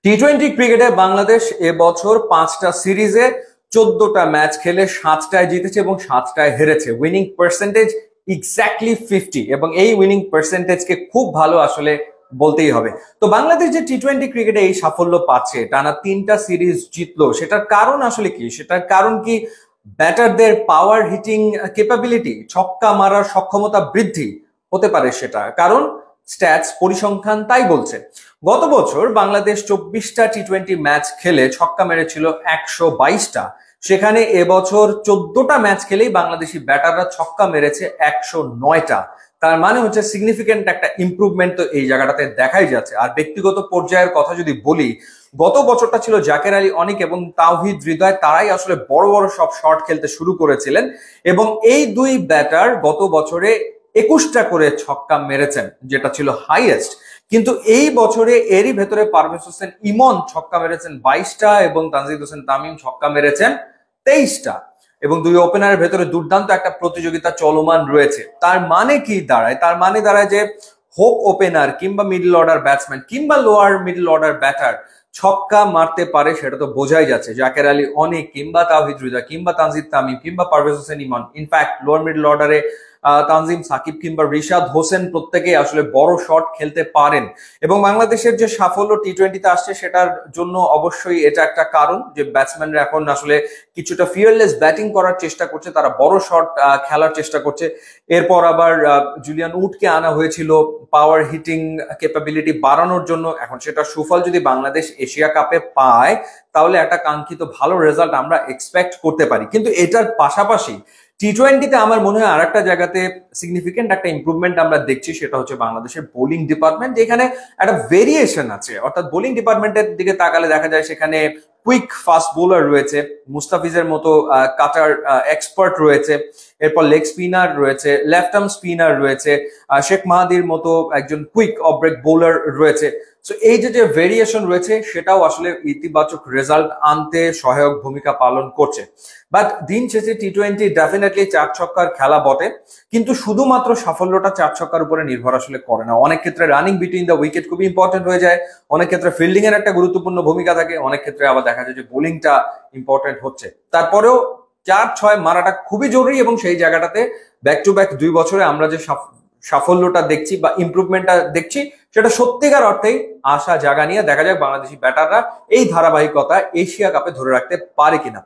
টি-20 ক্রিকেটে বাংলাদেশ এবছর 5টা সিরিজে 14টা ম্যাচ খেলে 7টায় জিতেছে এবং 7টায় হেরেছে। উইনিং পার্সেন্টেজ এক্স্যাক্টলি 50 এবং এই উইনিং পার্সেন্টেজকে খুব ভালো আসলে বলতেই হবে। তো বাংলাদেশ যে টি-20 ক্রিকেটে এই সাফল্য পাচ্ছে, টানা 3টা সিরিজ জিতলো, সেটার কারণ আসলে কি? সেটার কারণ কি ব্যাটারদের পাওয়ার হিটিং ক্যাপাবিলিটি, ছক্কা মারার সক্ষমতা বৃদ্ধি হতে পারে? সেটা কারণ স্ট্যাটস পরিসংখ্যান তাই বলছে। গত বছর বাংলাদেশ 24টা টি-20 ম্যাচ খেলে ছক্কা মেরেছিল 122টা, সেখানে এবছর 14টা ম্যাচ খেলেই বাংলাদেশি ব্যাটাররা ছক্কা মেরেছে 109টা। তার মানে হচ্ছে সিগনিফিকেন্ট একটা ইমপ্রুভমেন্ট তো এই জায়গাটাতে দেখাই যাচ্ছে। আর ব্যক্তিগত পর্যায়ের কথা যদি বলি, গত বছরটা ছিল জাকের আলী অনিক এবং তাওহিদ হৃদয়, তারাই আসলে বড় বড় সব শট খেলতে শুরু করেছিলেন এবং এই দুই ব্যাটার গত বছরে 21টা করে ছক্কা মেরেছেন, যেটা ছিল হাইয়েস্ট। কিন্তু এই বছরে এরই ভেতরে পারভেজ হোসেন ইমন ছক্কা মেরেছেন 22টা এবং তানজিদ হোসেন তামিম ছক্কা মেরেছেন 23টা, এবং দুই ওপেনারের ভেতরে দুর্দান্ত একটা প্রতিযোগিতা চলমান রয়েছে। তার মানে কি দাঁড়ায়? তার মানে দাঁড়ায় যে হোক ওপেনার কিংবা মিডল অর্ডার ব্যাটসম্যান কিংবা লোয়ার মিডল অর্ডার ব্যাটার ছক্কা মারতে পারে, সেটা তো বোঝাই যাচ্ছে। জাকের আলী অনিক কিংবা তাওহিদ হৃদয় কিংবা তানজিদ তামিম কিংবা Parvez Hossain Emon, in fact lower middle অর্ডারে তানজিম সাকিব কিংবা রিশাদ হোসেন প্রত্যেকেই আসলে বড় শট খেলতে পারেন। এবং বাংলাদেশের যে সাফল্য টি-20তে আসছে, সেটার জন্য অবশ্যই এটা একটা কারণ যে ব্যাটসম্যানরা এখন আসলে কিছুটা ফিয়ারলেস ব্যাটিং করার চেষ্টা করছে, তারা বড় শট খেলার চেষ্টা করছে। এরপর আবার জুলিয়ান উডকে আনা হয়েছিল পাওয়ার হিটিং ক্যাপাবিলিটি বাড়ানোর জন্য। এখন সেটা সুফল যদি বাংলাদেশ এশিয়া কাপে পায়, তাহলে একটা কাঙ্ক্ষিত ভালো রেজাল্ট আমরা এক্সপেক্ট করতে পারি। কিন্তু এটার পাশাপাশি টি-20তে আমার মনে হয় আরেকটা জায়গাতে সিগনিফিকেন্ট একটা ইমপ্রুভমেন্ট আমরা দেখছি, সেটা হচ্ছে বাংলাদেশের বোলিং ডিপার্টমেন্ট। যেখানে একটা ভেরিয়েশন আছে, অর্থাৎ বোলিং ডিপার্টমেন্টের দিকে তাকালে দেখা যায় সেখানে কুইক ফাস্ট বোলার রয়েছে, মুস্তাফিজের মতো কাটার এক্সপার্ট রয়েছে, এরপর লেগ স্পিনার রয়েছে, লেফট আর্ম স্পিনার রয়েছে, শেখ মাহাদির মতো একজন কুইক অফ ব্রেক বোলার রয়েছে। সো এই যে ভেরিয়েশন রয়েছে, সেটাও আসলে ইতিবাচক রেজাল্ট আনতে সহায়ক ভূমিকা পালন করছে। বাট দিন শেষে টি-20 ডেফিনেটলি চার ছক্কার খেলা বটে, কিন্তু শুধুমাত্র সাফল্যটা চার ছক্কার উপরে নির্ভর আসলে করে না। অনেক ক্ষেত্রে রানিং বিটুইন দ্য উইকেট খুবই ইম্পর্টেন্ট হয়ে যায়, অনেক ক্ষেত্রে ফিল্ডিং এর একটা গুরুত্বপূর্ণ ভূমিকা থাকে, অনেক ক্ষেত্রে আবার দেখা যায় যে বোলিংটা ইম্পর্টেন্ট হচ্ছে। তারপরেও 4-6 মারাটা খুবই জরুরি এবং সেই জায়গাটাতে ব্যাক টু ব্যাক 2 বছরে আমরা যে সাফল্যটা দেখছি বা ইমপ্রুভমেন্টটা দেখছি, সেটা সত্যিকার অর্থেই আশা জাগা নিয়ে। দেখা যাক বাংলাদেশি ব্যাটাররা এই ধারাবাহিকতা এশিয়া কাপে ধরে রাখতে পারে কিনা।